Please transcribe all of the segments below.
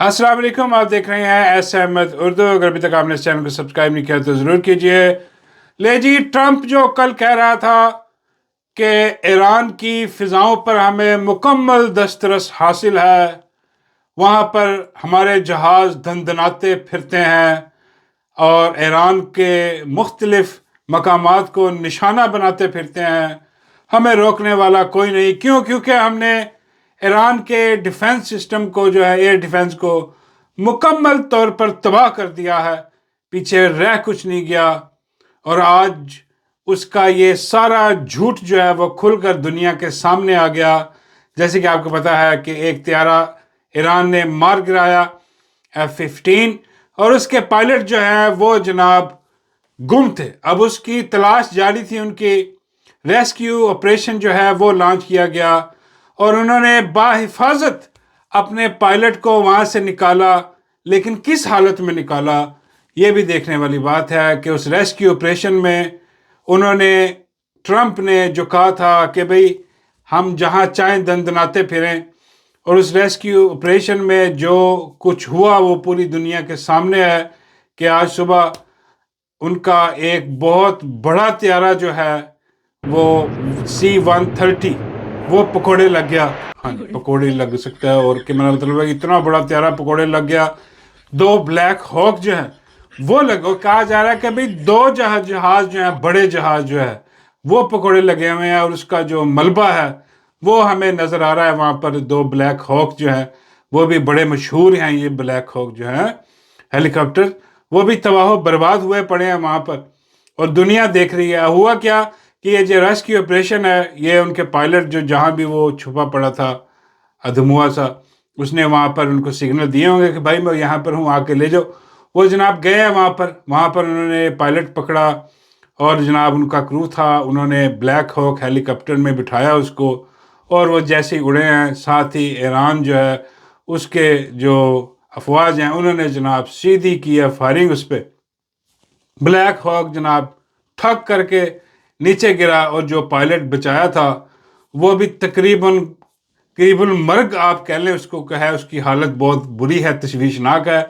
السلام علیکم، آپ دیکھ رہے ہیں ایس احمد اردو۔ اگر ابھی تک آپ نے اس چینل کو سبسکرائب نہیں کیا تو ضرور کیجئے۔ لے جی، ٹرمپ جو کل کہہ رہا تھا کہ ایران کی فضاؤں پر ہمیں مکمل دسترس حاصل ہے، وہاں پر ہمارے جہاز دندناتے پھرتے ہیں اور ایران کے مختلف مقامات کو نشانہ بناتے پھرتے ہیں، ہمیں روکنے والا کوئی نہیں۔ کیونکہ ہم نے ایران کے ڈیفنس سسٹم کو جو ہے ایئر ڈیفنس کو مکمل طور پر تباہ کر دیا ہے، پیچھے رہ کچھ نہیں گیا۔ اور آج اس کا یہ سارا جھوٹ جو ہے وہ کھل کر دنیا کے سامنے آ گیا۔ جیسے کہ آپ کو پتا ہے کہ ایک طیارہ ایران نے مار گرایا F-15، اور اس کے پائلٹ جو ہیں وہ جناب گم تھے۔ اب اس کی تلاش جاری تھی، ان کی ریسکیو آپریشن جو ہے وہ لانچ کیا گیا، اور انہوں نے بحفاظت اپنے پائلٹ کو وہاں سے نکالا۔ لیکن کس حالت میں نکالا، یہ بھی دیکھنے والی بات ہے کہ اس ریسکیو آپریشن میں انہوں نے، ٹرمپ نے جو کہا تھا کہ بھئی ہم جہاں چاہیں دندناتے پھریں، اور اس ریسکیو آپریشن میں جو کچھ ہوا وہ پوری دنیا کے سامنے ہے کہ آج صبح ان کا ایک بہت بڑا طیارہ جو ہے وہ C-130 وہ پکوڑے لگ گیا۔ ہاں جی، پکوڑے لگ سکتا ہے، اور کہ میرا مطلب ہے اتنا بڑا طیارہ پکوڑے لگ گیا۔ دو بلیک ہاک جو ہیں وہ لگو، کہا جا رہا ہے کہ بھئی دو جہاز جو ہیں، بڑے جہاز جو ہے وہ پکوڑے لگے ہوئے ہیں، اور اس کا جو ملبہ ہے وہ ہمیں نظر آ رہا ہے۔ وہاں پر دو بلیک ہاک جو ہیں وہ بھی بڑے مشہور ہیں، یہ بلیک ہاک جو ہیں ہیلی کاپٹر، وہ بھی تباہ و برباد ہوئے پڑے ہیں وہاں پر، اور دنیا دیکھ رہی ہے۔ ہوا کیا کہ یہ جو ریسکیو آپریشن ہے، یہ ان کے پائلٹ جو جہاں بھی وہ چھپا پڑا تھا ادھموا سا، اس نے وہاں پر ان کو سگنل دیے ہوں گے کہ بھائی میں یہاں پر ہوں، آ کے لے جاؤ۔ وہ جناب گئے ہیں وہاں پر انہوں نے پائلٹ پکڑا، اور جناب ان کا کرو تھا، انہوں نے بلیک ہاک ہیلی کاپٹر میں بٹھایا اس کو، اور وہ جیسے ہی اڑے ہیں، ساتھ ہی ایران جو ہے اس کے جو افواج ہیں انہوں نے جناب سیدھی کی ہے فائرنگ اس پہ۔ بلیک ہاک جناب ٹھک کر کے نیچے گرا، اور جو پائلٹ بچایا تھا وہ بھی تقریباً قریب المرگ آپ کہہ لیں اس کو، کہ ہے اس کی حالت بہت بری ہے، تشویشناک ہے،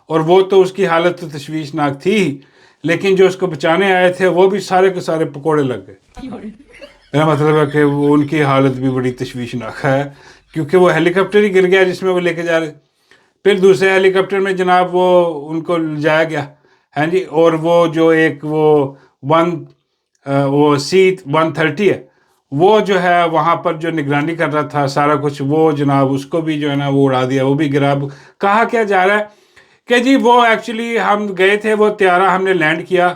اور وہ تو اس کی حالت تو تشویشناک تھی ہی، لیکن جو اس کو بچانے آئے تھے وہ بھی سارے کے سارے پکوڑے لگ گئے۔ میرا مطلب ہے کہ وہ ان کی حالت بھی بڑی تشویشناک ہے، کیونکہ وہ ہیلی کاپٹر ہی گر گیا جس میں وہ لے کے جا رہے۔ پھر دوسرے ہیلی کاپٹر میں جناب وہ ان کو جایا گیا، ہاں جی، اور وہ جو ایک وہ C-130 ہے، وہ جو ہے وہاں پر جو نگرانی کر رہا تھا سارا کچھ، وہ جناب اس کو بھی جو ہے نا وہ اڑا دیا، وہ بھی گرا۔ کہا کیا جا رہا ہے کہ جی وہ ایکچولی ہم گئے تھے، وہ طیارہ ہم نے لینڈ کیا،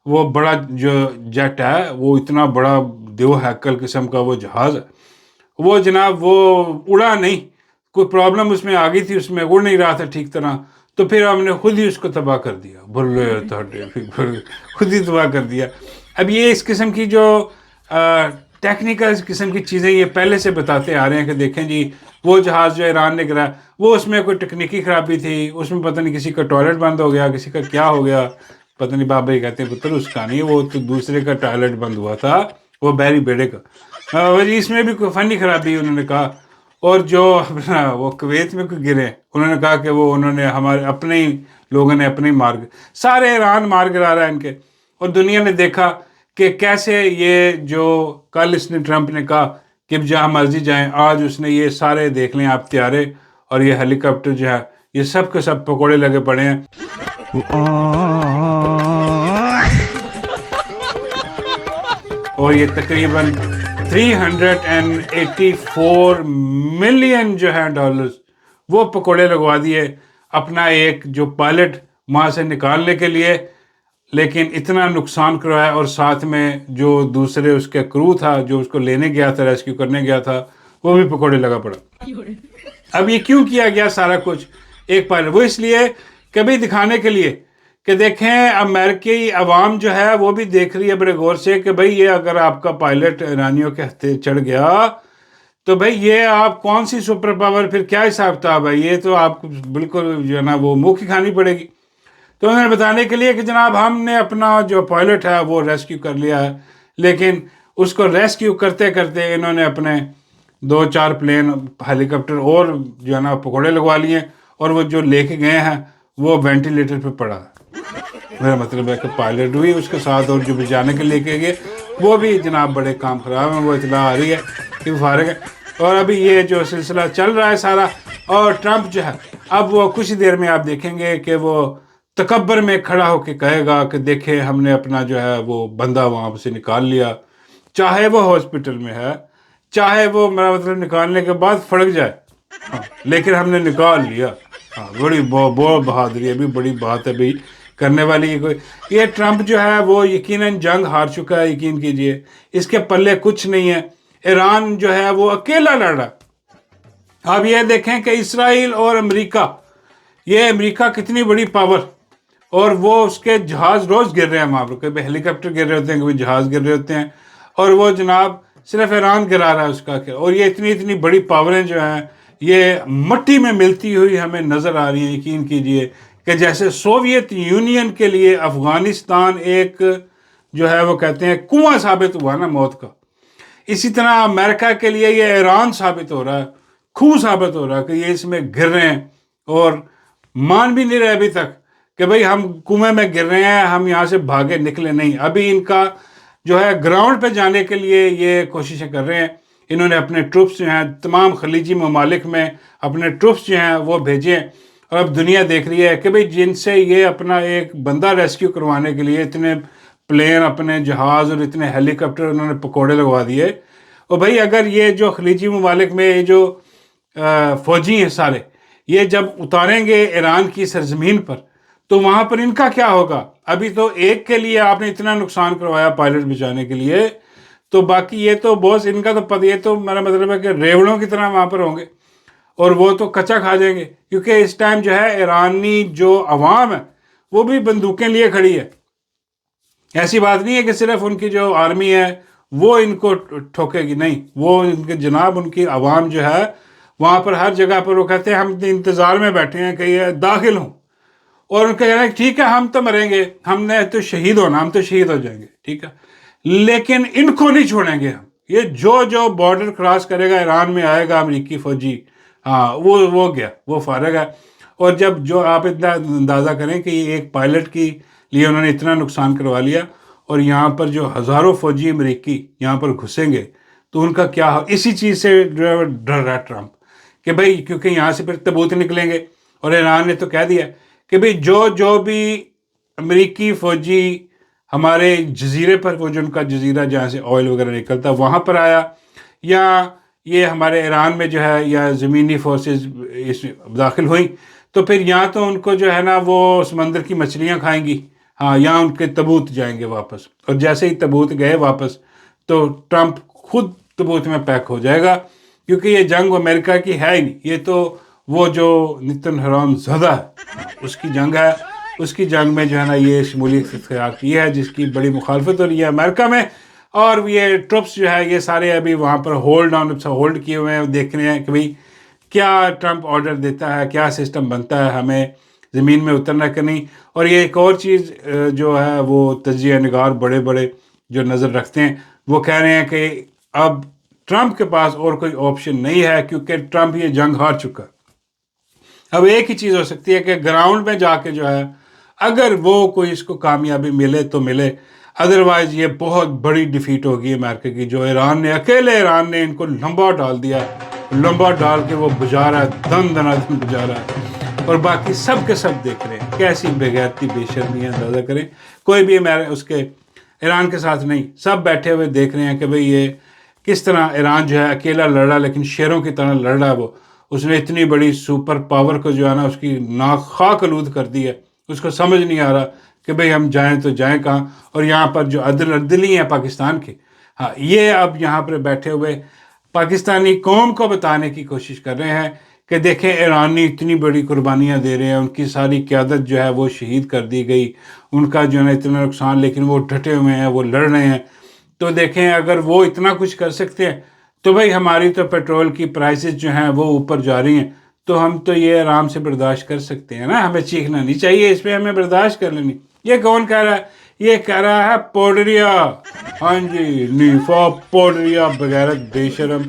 وہ بڑا جو جیٹ ہے، وہ اتنا بڑا دیو ہیکل قسم کا وہ جہاز ہے، وہ جناب وہ اڑا نہیں، کوئی پرابلم اس میں آ گئی تھی، اس میں اڑ نہیں رہا تھا ٹھیک طرح، تو پھر ہم نے خود ہی اس کو تباہ کر دیا، خود ہی تباہ کر دیا۔ اب یہ اس قسم کی جو ٹیکنیکل اس قسم کی چیزیں یہ پہلے سے بتاتے آ رہے ہیں کہ دیکھیں جی وہ جہاز جو ایران نے گرایا، وہ اس میں کوئی تکنیکی خرابی تھی، اس میں پتہ نہیں کسی کا ٹوائلٹ بند ہو گیا، کسی کا کیا ہو گیا، پتہ نہیں، بابا ہی کہتے ہیں پتر اس کا نہیں، وہ تو دوسرے کا ٹوائلٹ بند ہوا تھا، وہ بحری بیڑے کا، اس میں بھی کوئی فنی خرابی انہوں نے کہا۔ اور جو اپنا وہ کویت میں کوئی گرے، انہوں نے کہا کہ وہ انہوں نے ہمارے اپنے ہی لوگوں نے اپنے ہی سارے ایران مار گرا رہا ہے ان کے، اور دنیا نے دیکھا کہ کیسے یہ جو کل اس نے ٹرمپ نے کہا کہ جہاں مرضی جائیں، آج اس نے یہ سارے دیکھ لیں آپ طیارے اور یہ ہیلی کاپٹر جو ہے یہ سب کے سب پکوڑے لگے پڑے ہیں، اور یہ تقریباً 384 ملین جو ہے ڈالرز وہ پکوڑے لگوا دیے اپنا ایک جو پائلٹ وہاں سے نکالنے کے لیے، لیکن اتنا نقصان کروایا، اور ساتھ میں جو دوسرے اس کے کرو تھا جو اس کو لینے گیا تھا، ریسکیو کرنے گیا تھا، وہ بھی پکوڑے لگا پڑا۔ اب یہ کیوں کیا گیا سارا کچھ ایک پائلٹ؟ وہ اس لیے کبھی دکھانے کے لیے کہ دیکھیں امریکی عوام جو ہے وہ بھی دیکھ رہی ہے بڑے غور سے کہ بھئی یہ اگر آپ کا پائلٹ ایرانیوں کے ہتھے چڑھ گیا تو بھئی یہ آپ کون سی سپر پاور، پھر کیا حساب کتاب ہے، یہ تو آپ کو بالکل جو ہے نا وہ منہ کی کھانی پڑے گی۔ تو انہوں نے بتانے کے لیے کہ جناب ہم نے اپنا جو پائلٹ ہے وہ ریسکیو کر لیا ہے، لیکن اس کو ریسکیو کرتے کرتے انہوں نے اپنے 2-4 پلین ہیلی کاپٹر اور جو ہے نا پکوڑے لگوا لیے، اور وہ جو لے کے گئے ہیں وہ وینٹیلیٹر پہ پڑا ہے. میرا مطلب ہے کہ پائلٹ بھی اس کے ساتھ اور جو بچانے کے لے کے گئے وہ بھی جناب بڑے کام خراب ہیں. وہ اطلاع آ رہی ہے کہ وہ فارغ ہے. اور ابھی یہ جو سلسلہ چل رہا ہے سارا، اور ٹرمپ جو ہے اب وہ کچھ دیر میں آپ دیکھیں گے کہ وہ تکبر میں کھڑا ہو کے کہے گا کہ دیکھیں ہم نے اپنا جو ہے وہ بندہ وہاں سے نکال لیا، چاہے وہ ہاسپٹل میں ہے، چاہے وہ میرا مطلب نکالنے کے بعد پھڑک جائے، ہاں لیکن ہم نے نکال لیا. ہاں بڑی بہت بہادری ہے بھی، بڑی بات ہے بھی کرنے والی. یہ ٹرمپ جو ہے وہ یقیناً جنگ ہار چکا ہے، یقین کیجئے اس کے پلے کچھ نہیں ہے. ایران جو ہے وہ اکیلا لڑ رہا. آپ یہ دیکھیں کہ اسرائیل اور امریکہ، یہ امریکہ کتنی بڑی پاور، اور وہ اس کے جہاز روز گر رہے ہیں وہاں پر، کبھی ہیلی کاپٹر گر رہے ہوتے ہیں، کبھی جہاز گر رہے ہوتے ہیں، اور وہ جناب صرف ایران گرا رہا ہے اس کا. اور یہ اتنی بڑی پاوریں جو ہیں یہ مٹی میں ملتی ہوئی ہمیں نظر آ رہی ہیں. یقین کیجئے کہ جیسے سوویت یونین کے لیے افغانستان ایک جو ہے وہ کہتے ہیں کنواں ثابت ہوا نا موت کا، اسی طرح امریکہ کے لیے یہ ایران ثابت ہو رہا ہے، کنواں ثابت ہو رہا ہے کہ یہ اس میں گر رہے ہیں، اور مان بھی نہیں رہے ابھی تک کہ بھئی ہم کنویں میں گر رہے ہیں، ہم یہاں سے بھاگے نکلے نہیں. ابھی ان کا جو ہے گراؤنڈ پہ جانے کے لیے یہ کوششیں کر رہے ہیں. انہوں نے اپنے ٹروپس جو ہیں تمام خلیجی ممالک میں اپنے ٹروپس جو ہیں وہ بھیجے ہیں. اور اب دنیا دیکھ رہی ہے کہ بھئی جن سے یہ اپنا ایک بندہ ریسکیو کروانے کے لیے اتنے پلین، اپنے جہاز اور اتنے ہیلی کاپٹر انہوں نے پکوڑے لگوا دیے. اور بھئی اگر یہ جو خلیجی ممالک میں یہ جو فوجی ہیں سارے، یہ جب اتاریں گے ایران کی سرزمین پر تو وہاں پر ان کا کیا ہوگا؟ ابھی تو ایک کے لیے آپ نے اتنا نقصان کروایا پائلٹ بچانے کے لیے، تو باقی یہ تو بوس ان کا تو پتہ، یہ تو میرا مطلب ہے کہ ریوڑوں کی طرح وہاں پر ہوں گے، اور وہ تو کچا کھا جائیں گے. کیونکہ اس ٹائم جو ہے ایرانی جو عوام ہے وہ بھی بندوقیں لیے کھڑی ہے. ایسی بات نہیں ہے کہ صرف ان کی جو آرمی ہے وہ ان کو ٹھوکے گی، نہیں، وہ ان کے جناب ان کی عوام جو ہے وہاں پر ہر جگہ پر وہ کہتے ہیں ہم انتظار میں بیٹھے ہیں کہ یہ داخل ہوں، اور ان کا کہنا ہے ٹھیک ہے ہم تو مریں گے، ہم نے تو شہید ہونا، ہم تو شہید ہو جائیں گے، ٹھیک ہے، لیکن ان کو نہیں چھوڑیں گے ہم. یہ جو بارڈر کراس کرے گا ایران میں آئے گا امریکی فوجی، ہاں وہ گیا، وہ فارغ ہے. اور جب جو آپ اتنا اندازہ کریں کہ یہ ایک پائلٹ کی لیے انہوں نے اتنا نقصان کروا لیا، اور یہاں پر جو ہزاروں فوجی امریکی یہاں پر گھسیں گے تو ان کا کیا ہو. اسی چیز سے ڈر رہا ہے ٹرمپ کہ بھئی کیونکہ یہاں سے پھر تبوت نکلیں گے. اور ایران نے تو کہہ دیا کہ بھئی جو بھی امریکی فوجی ہمارے جزیرے پر، وہ جو ان کا جزیرہ جہاں سے آئل وغیرہ نکلتا وہاں پر آیا، یا یہ ہمارے ایران میں جو ہے یا زمینی فورسز اس داخل ہوئیں، تو پھر یہاں تو ان کو جو ہے نا وہ سمندر کی مچھلیاں کھائیں گی، ہاں یہاں ان کے تبوت جائیں گے واپس. اور جیسے ہی تبوت گئے واپس تو ٹرمپ خود تبوت میں پیک ہو جائے گا. کیونکہ یہ جنگ امریکہ کی ہے ہی نہیں، یہ تو وہ جو نتن حرام زدہ ہے اس کی جنگ ہے. اس کی جنگ میں جو ہے نا یہ شمولیت اختیار کی ہے، جس کی بڑی مخالفت ہو رہی ہے امریکہ میں. اور یہ ٹروپس جو ہے یہ سارے ابھی وہاں پر ہولڈ کیے ہوئے ہیں، دیکھ رہے ہیں کہ بھئی کیا ٹرمپ آرڈر دیتا ہے، کیا سسٹم بنتا ہے، ہمیں زمین میں اترنا کہ نہیں. اور یہ ایک اور چیز جو ہے وہ تجزیہ نگار بڑے بڑے جو نظر رکھتے ہیں وہ کہہ رہے ہیں کہ اب ٹرمپ کے پاس اور کوئی آپشن نہیں ہے، کیونکہ ٹرمپ یہ جنگ ہار چکا. اب ایک ہی چیز ہو سکتی ہے کہ گراؤنڈ میں جا کے جو ہے اگر وہ کوئی اس کو کامیابی ملے تو ملے، ادروائز یہ بہت بڑی ڈیفیٹ ہوگی امریکہ کی. جو اکیلے ایران نے ان کو لمبا ڈال دیا، لمبا ڈال کے وہ بجا رہا ہے، دن بجا رہا ہے. اور باقی سب کے سب دیکھ رہے ہیں کیسی بغیرتی بے شرمی ہے. اندازہ کریں کوئی بھی اس کے ایران کے ساتھ نہیں، سب بیٹھے ہوئے دیکھ رہے ہیں کہ بھئی یہ کس طرح ایران جو ہے اکیلا لڑ رہا، لیکن شیروں کی طرح لڑ رہا ہے. وہ اس نے اتنی بڑی سپر پاور کو جو ہے نا اس کی ناک خاک آلود کر دی ہے. اس کو سمجھ نہیں آ رہا کہ بھئی ہم جائیں تو جائیں کہاں. اور یہاں پر جو عدلی ہیں پاکستان کے، ہاں یہ اب یہاں پر بیٹھے ہوئے پاکستانی قوم کو بتانے کی کوشش کر رہے ہیں کہ دیکھیں ایرانی اتنی بڑی قربانیاں دے رہے ہیں، ان کی ساری قیادت جو ہے وہ شہید کر دی گئی، ان کا جو ہے نا اتنا نقصان، لیکن وہ ڈٹے ہوئے ہیں، وہ لڑ رہے ہیں. تو دیکھیں اگر وہ اتنا کچھ کر سکتے ہیں تو بھئی ہماری تو پیٹرول کی پرائسز جو ہیں وہ اوپر جا رہی ہیں، تو ہم تو یہ آرام سے برداشت کر سکتے ہیں نا، ہمیں چیخنا نہیں چاہیے، اس پہ ہمیں برداشت کر لینی. یہ کون کہہ رہا ہے؟ یہ کہہ رہا ہے پوڈریا، ہاں جی، نیفا پوڈریا، بغیرت بے شرم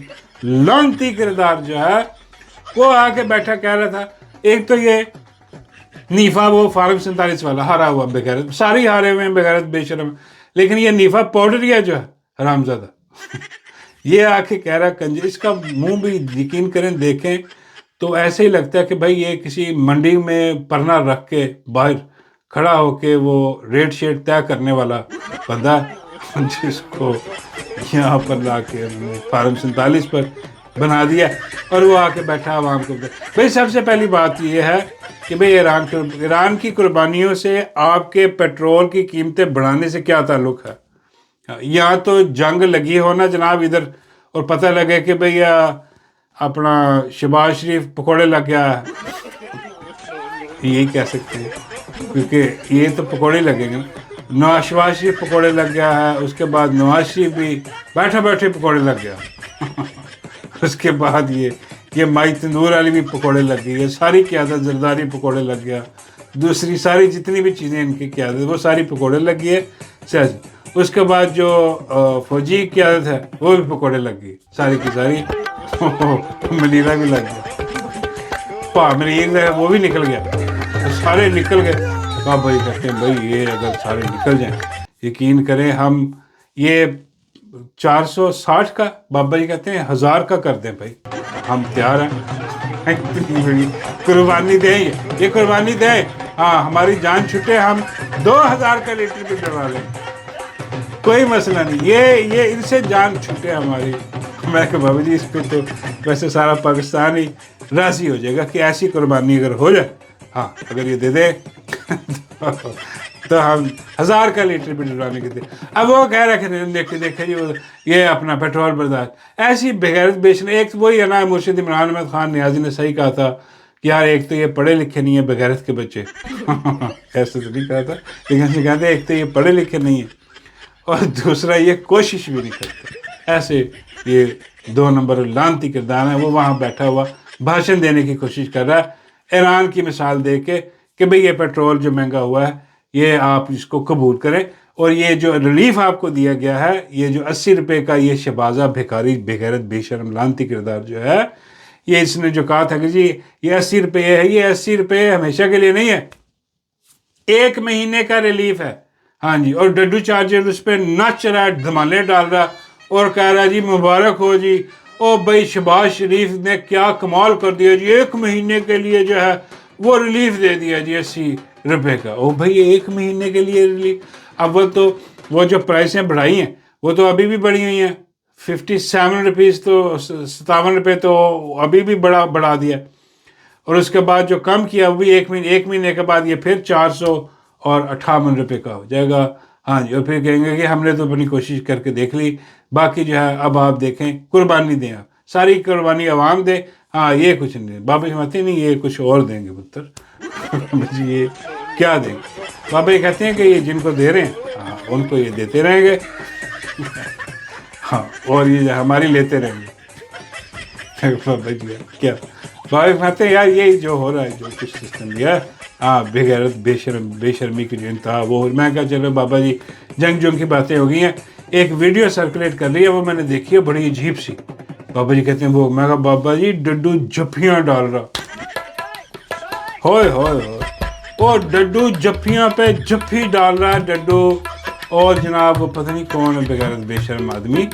لعنتی کردار جو ہے وہ آ کے بیٹھا کہہ رہا تھا ایک تو یہ نیفا وہ فارم 47 والا ہارا ہوا بغیرت، ساری ہارے ہوئے ہیں بغیرت بے شرم، لیکن یہ نیفا پوڈریا جو ہے حرامزادہ یہ آ کے کہہ رہا کنجر، اس کا منہ بھی یقین کریں دیکھیں تو ایسے ہی لگتا ہے کہ بھائی یہ کسی منڈی میں پرنا رکھ کے باہر کھڑا ہو کے وہ ریٹ شیٹ طے کرنے والا بندہ جس کو یہاں پر لا کے فارم 47 پر بنا دیا اور وہ آ کے بیٹھا عوام کو. بھائی سب سے پہلی بات یہ ہے کہ بھئی ایران کی قربانیوں سے آپ کے پیٹرول کی قیمتیں بڑھانے سے کیا تعلق ہے؟ یہاں تو جنگ لگی ہو نا جناب ادھر اور پتہ لگے کہ بھئی اپنا شہباز شریف پکوڑے لگ گیا ہے، یہی کہہ سکتے ہیں کیونکہ یہ تو پکوڑے لگیں گے نا. شہباز شریف پکوڑے لگ گیا ہے، اس کے بعد نواز شریف بھی بیٹھے بیٹھے پکوڑے لگ گیا اس کے بعد یہ مائی تندور والی بھی پکوڑے لگ گئی ہے، ساری قیادت زرداری پکوڑے لگ گیا، دوسری ساری جتنی بھی چیزیں ان کی قیادت وہ ساری پکوڑے لگ گئی ہے سیاسی. اس کے بعد جو فوجی قیادت ہے وہ بھی پکوڑے لگ گئی ساری کی ساری ملیرہ بھی لگ گیا، منیر ہے وہ بھی نکل گیا، سارے نکل گئے. بھائی کہتے ہیں بھائی یہ اگر سارے نکل جائیں یقین کریں ہم یہ 460 کا بابا جی کہتے ہیں 1000 کا کر دیں بھائی، ہم تیار ہیں اتنی بڑی قربانی دیں، یہ قربانی دیں. ہاں ہماری جان چھٹے ہم 2000 کا لیٹر بھی ڈروا لیں، کوئی مسئلہ نہیں، یہ ان سے جان چھٹے ہماری. میں کہ بابا جی اس پہ تو ویسے سارا پاکستان ہی راضی ہو جائے گا کہ ایسی قربانی اگر ہو جائے، ہاں اگر یہ دے دیں تو ہم 1000 کا لیٹر بھی ڈلوانے کے تھے. اب وہ کہہ رہے کہ دیکھیں جی یہ اپنا پیٹرول برداشت ایسی بغیرت بیچنے. ایک وہی ہے نا مرشد عمران احمد خان نیازی نے صحیح کہا تھا کہ یار ایک تو یہ پڑھے لکھے نہیں ہیں بغیرت کے بچے ایسے تو نہیں کہا تھا لیکن اسے کہتے ہیں ایک تو یہ پڑھے لکھے نہیں ہیں اور دوسرا یہ کوشش بھی نہیں کرتے. ایسے یہ 2 نمبر لانتی کردار ہے. وہ وہاں بیٹھا ہوا بھاشن دینے کی کوشش کر رہا ہے ایران کی مثال دے کے کہ بھئی یہ پیٹرول جو مہنگا ہوا ہے یہ آپ اس کو قبول کریں اور یہ جو ریلیف آپ کو دیا گیا ہے یہ جو 80 روپے کا یہ شہبازہ بھیکاری بغیرت بے شرم لانتی کردار جو ہے یہ اس نے جو کہا تھا کہ جی یہ 80 روپے ہے، یہ 80 روپے ہمیشہ کے لیے نہیں ہے، 1 مہینے کا ریلیف ہے. ہاں جی اور ڈڈو چارجر اس پہ نچ رہا ہے، دھمالے ڈال رہا اور کہہ رہا ہے جی مبارک ہو جی او بھائی شہباز شریف نے کیا کمال کر دیا جی، 1 مہینے کے لیے جو ہے وہ ریلیف دے دیا جی 80 روپے کا. او بھائی 1 مہینے کے لیے ریلیف. اب وہ جو پرائسیں بڑھائی ہیں وہ تو ابھی بھی بڑھی ہوئی ہیں، 57 روپیز تو 57 روپے تو ابھی بھی بڑھا دیا اور اس کے بعد جو کم کیا وہ بھی 1 مہینے کے بعد یہ پھر 458 روپے کا ہو جائے گا. ہاں جی اور پھر کہیں گے کہ ہم نے تو اپنی کوشش کر کے دیکھ لی، باقی جو ہے اب آپ دیکھیں قربانی دیں، آپ ساری قربانی عوام دے. ہاں یہ کچھ نہیں، بابا سمجھتے نہیں یہ کچھ اور دیں گے پتر جی یہ کیا دیں گے. بابا یہ کہتے ہیں کہ یہ جن کو دے رہے ہیں ہاں ان کو یہ دیتے رہیں گے ہاں اور یہ ہماری لیتے رہیں گے. بابا جی کیا بابا کہتے ہیں یار یہ جو ہو رہا ہے جو کچھ سسٹم یہ ہاں بغیرت بے شرمی کی جو انتہا وہ. میں کہا چلو بابا جی جنگ کی باتیں ہو گئی ہیں. ایک ویڈیو سرکولیٹ کر رہی ہے وہ میں نے دیکھی ہے بڑی عجیب سی. بابا جی کہتے ہیں وہ میں کہا بابا جی ڈڈو جھپیاں ڈال رہا، ہوئے ہوئے ہوئے وہ ڈڈو جھپیاں پہ جھپی ڈال رہا ہے ڈڈو. اور جناب وہ پتہ نہیں کون ہے بغیرت بے شرم آدمی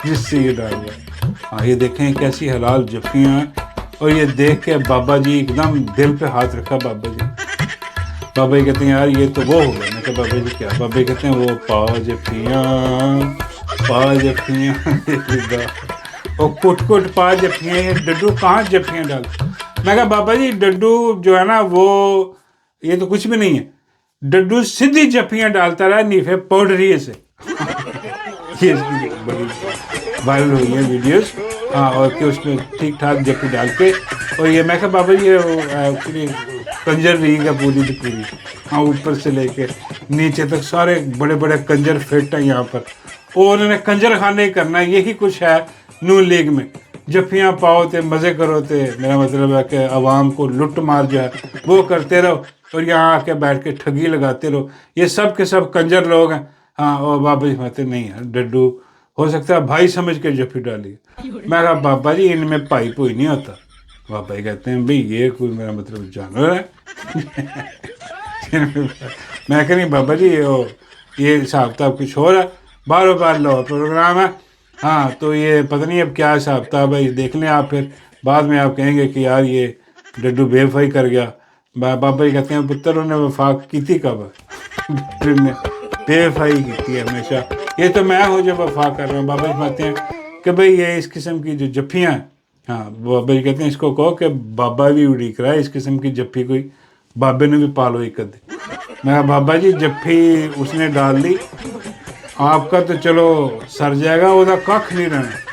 جس سے یہ ڈال رہا ہے. ہاں یہ دیکھیں کیسی حلال جھپیاں ہیں اور یہ دیکھ کے بابا جی ایک دم دل پہ ہاتھ رکھا. بابا جی کہتے ہیں یار یہ تو وہ ہو گیا. میں کہا بابا جی کیا؟ بابا جی کہتے ہیں وہ پا جھپیاں اور کٹ پا جھپیاں. یہ ڈڈو کہاں جھپیاں ڈال؟ میں کہا بابا جی ڈڈو جو ہے نا وہ یہ تو کچھ بھی نہیں ہے، ڈڈو سیدھی جھپیاں ڈالتا رہا نیفے پاؤڈریے سے. یہ اس کی بڑی وائرل ہوئی ہیں ویڈیوز ہاں اور کہ اس میں ٹھیک ٹھاک جھپی ڈال کے. اور یہ میں کہا بابا جی یہ کنجر ریگ ہے پوری کی پوری ہاں اوپر سے لے کے نیچے تک سارے بڑے بڑے کنجر فٹ ہیں یہاں پر اور انہوں نے کنجر خانے ہی کرنا ہے. یہی کچھ ہے نون لیگ میں، جھپیاں پاؤ تے مزے کرو تے. میرا مطلب ہے کہ عوام کو لٹ مار جو ہے وہ کرتے رہو اور یہاں آ کے بیٹھ کے ٹھگی لگاتے رہو. یہ سب کے سب کنجر لوگ ہیں. ہاں اور بابا جی کہتے نہیں ہے ڈڈو ہو سکتا ہے بھائی سمجھ کے جھپی ڈالی. میں کہا بابا جی ان میں بھائی کوئی نہیں ہوتا، بابا جی کہتے ہیں بھئی یہ کوئی میرا مطلب جانور ہے؟ میں کہ نہیں بابا جی یہ حساب کتاب کچھ ہو رہا ہے، باروں بار لاہور پروگرام ہے، ہاں تو یہ پتہ نہیں اب کیا حساب کتاب ہے، دیکھ لیں آپ، پھر بعد میں آپ کہیں گے کہ یار یہ ڈڈو بے وفائی کر گیا۔ بابا جی کہتے ہیں پتر انہیں وفا کی تھی کب؟ پھر نے بے وفائی کی تھی ہمیشہ، یہ تو میں ہوں جو وفا کر رہا ہوں۔ بابا جی فرماتے ہیں کہ بھئی یہ اس قسم کی جو جفیاں ہیں، ہاں بابا جی کہتے ہیں اس کو کہو کہ بابا بھی اڑیک رہا ہے، اس قسم کی جفی کوئی بابے نے بھی پالو ایک دے۔ میں کہا بابا جی جفی اس نے ڈال دی، آپ کا تو چلو سر جائے گا، وہ کھ نہیں رہنا۔